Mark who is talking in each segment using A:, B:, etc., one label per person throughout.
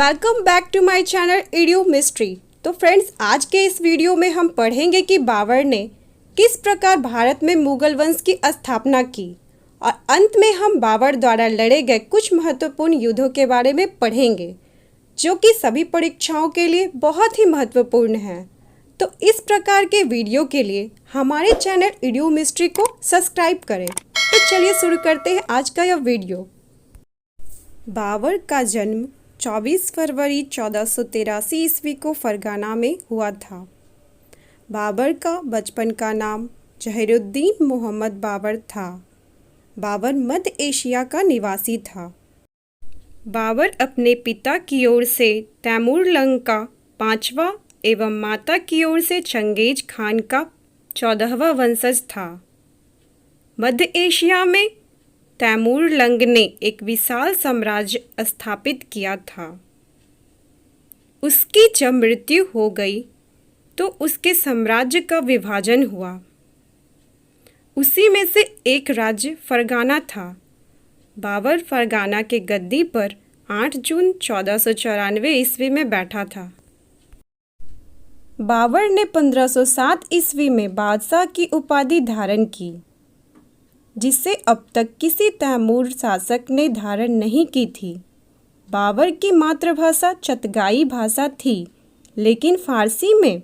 A: Welcome back to my channel ईडियो mystery. तो friends, आज के इस वीडियो में हम पढ़ेंगे कि बाबर ने किस प्रकार भारत में मुगल वंश की स्थापना की और अंत में हम बाबर द्वारा लड़े गए कुछ महत्वपूर्ण युद्धों के बारे में पढ़ेंगे जो कि सभी परीक्षाओं के लिए बहुत ही महत्वपूर्ण हैं। तो इस प्रकार के वीडियो के लिए हमारे चैनल ईडियो मिस्ट्री को सब्सक्राइब करें। तो चलिए शुरू करते हैं आज का यह वीडियो। बाबर का जन्म 24 फरवरी 1483 ईस्वी को फरगाना में हुआ था। बाबर का बचपन का नाम जहीरुद्दीन मोहम्मद बाबर था। बाबर मध्य एशिया का निवासी था। बाबर अपने पिता की ओर से तैमूरलंग का 5वां एवं माता की ओर से चंगेज खान का 14वां वंशज था। मध्य एशिया में तैमूरलंग ने एक विशाल साम्राज्य स्थापित किया था। उसकी जब मृत्यु हो गई तो उसके साम्राज्य का विभाजन हुआ। उसी में से एक राज्य फरगाना था। बाबर फरगाना के गद्दी पर 8 जून 1494 ईस्वी में बैठा था। बाबर ने 1507 ईस्वी में बादशाह की उपाधि धारण की, जिसे अब तक किसी तैमूर शासक ने धारण नहीं की थी। बाबर की मातृभाषा चगताई भाषा थी, लेकिन फारसी में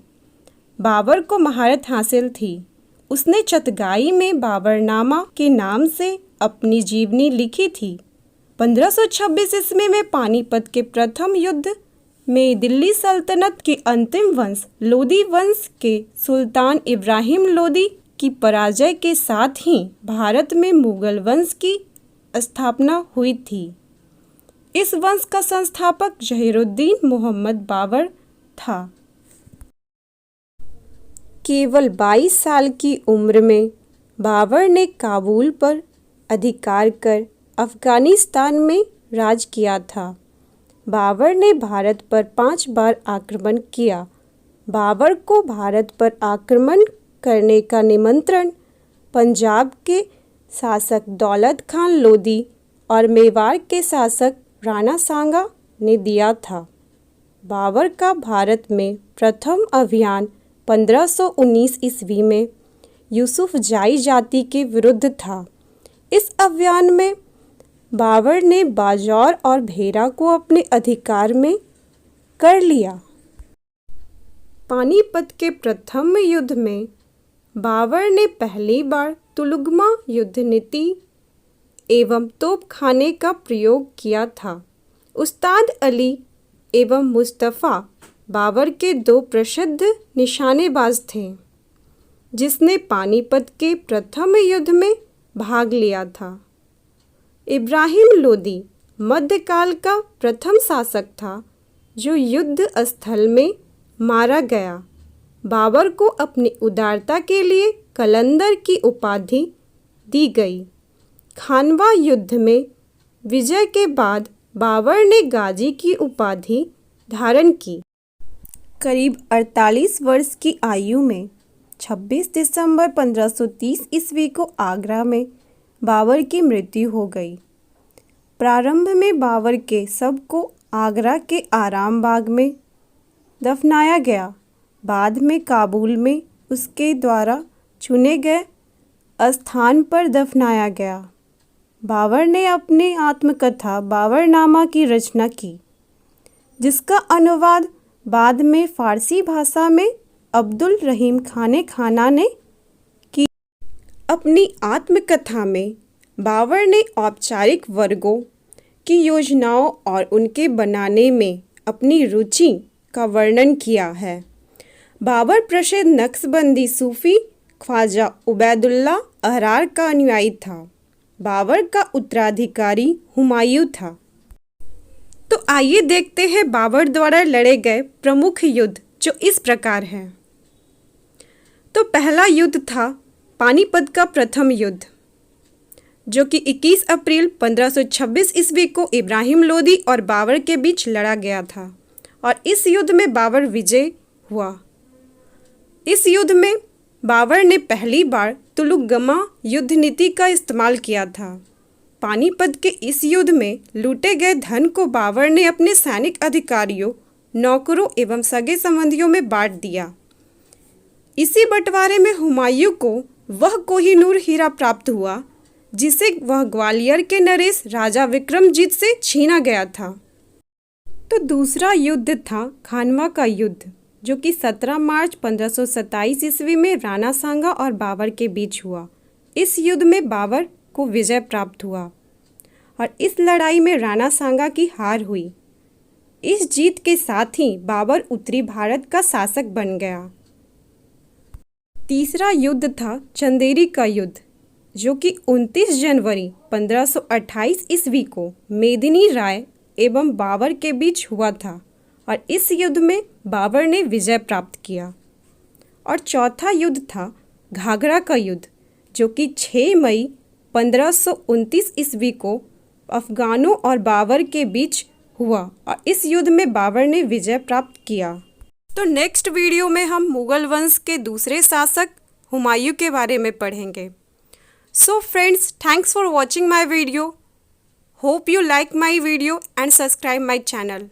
A: बाबर को महारत हासिल थी। उसने चगताई में बाबरनामा के नाम से अपनी जीवनी लिखी थी। 1526 ईस्वी में पानीपत के प्रथम युद्ध में दिल्ली सल्तनत के अंतिम वंश लोदी वंश के सुल्तान इब्राहिम लोदी की पराजय के साथ ही भारत में मुगल वंश की स्थापना हुई थी। इस वंश का संस्थापक जहीरुद्दीन मोहम्मद बाबर था। केवल 22 साल की उम्र में बाबर ने काबुल पर अधिकार कर अफगानिस्तान में राज किया था। बाबर ने भारत पर 5 बार आक्रमण किया। बाबर को भारत पर आक्रमण करने का निमंत्रण पंजाब के शासक दौलत खान लोदी और मेवाड़ के शासक राणा सांगा ने दिया था। बाबर का भारत में प्रथम अभियान 1519 ईस्वी में यूसुफजाई जाति के विरुद्ध था। इस अभियान में बाबर ने बाजौर और भेरा को अपने अधिकार में कर लिया। पानीपत के प्रथम युद्ध में बाबर ने पहली बार तुलुगमा युद्ध नीति एवं तोपखाने का प्रयोग किया था। उस्ताद अली एवं मुस्तफ़ा बाबर के 2 प्रसिद्ध निशानेबाज थे, जिसने पानीपत के प्रथम युद्ध में भाग लिया था। इब्राहिम लोदी मध्यकाल का प्रथम शासक था जो युद्ध स्थल में मारा गया। बाबर को अपनी उदारता के लिए कलंदर की उपाधि दी गई। खानवा युद्ध में विजय के बाद बाबर ने गाजी की उपाधि धारण की। करीब 48 वर्ष की आयु में 26 दिसंबर 1530 ईस्वी को आगरा में बाबर की मृत्यु हो गई। प्रारंभ में बाबर के शव को आगरा के आराम बाग में दफनाया गया। बाद में काबुल में उसके द्वारा चुने गए स्थान पर दफनाया गया। बाबर ने अपनी आत्मकथा बाबरनामा की रचना की, जिसका अनुवाद बाद में फारसी भाषा में अब्दुल रहीम खाने खाना ने की। अपनी आत्मकथा में बाबर ने औपचारिक वर्गों की योजनाओं और उनके बनाने में अपनी रुचि का वर्णन किया है। बाबर प्रसिद्ध नक्शबंदी सूफी ख्वाजा उबैदुल्ला अहरार का अनुयायी था। बाबर का उत्तराधिकारी हुमायूं था। तो आइए देखते हैं बाबर द्वारा लड़े गए प्रमुख युद्ध, जो इस प्रकार हैं। तो पहला युद्ध था पानीपत का प्रथम युद्ध, जो कि 21 अप्रैल 1526 ईस्वी को इब्राहिम लोदी और बाबर के बीच लड़ा गया था और इस युद्ध में बाबर विजय हुआ। इस युद्ध में बाबर ने पहली बार तुलुगमा युद्ध नीति का इस्तेमाल किया था। पानीपत के इस युद्ध में लूटे गए धन को बाबर ने अपने सैनिक अधिकारियों, नौकरों एवं सगे संबंधियों में बांट दिया। इसी बंटवारे में हुमायूं को वह कोहिनूर हीरा प्राप्त हुआ जिसे वह ग्वालियर के नरेश राजा विक्रमजीत से छीना गया था। तो दूसरा युद्ध था खानवा का युद्ध, जो कि 17 मार्च 1527 ईस्वी में राणा सांगा और बाबर के बीच हुआ। इस युद्ध में बाबर को विजय प्राप्त हुआ और इस लड़ाई में राणा सांगा की हार हुई। इस जीत के साथ ही बाबर उत्तरी भारत का शासक बन गया। तीसरा युद्ध था चंदेरी का युद्ध, जो कि 29 जनवरी 1528 ईस्वी को मेदिनी राय एवं बाबर के बीच हुआ था और इस युद्ध में बाबर ने विजय प्राप्त किया। और चौथा युद्ध था घाघरा का युद्ध, जो कि 6 मई 1529 ईस्वी को अफगानों और बाबर के बीच हुआ और इस युद्ध में बाबर ने विजय प्राप्त किया। तो नेक्स्ट वीडियो में हम मुगल वंश के दूसरे शासक हुमायूं के बारे में पढ़ेंगे। So friends, thanks for watching my video. Hope you like my video and subscribe my channel.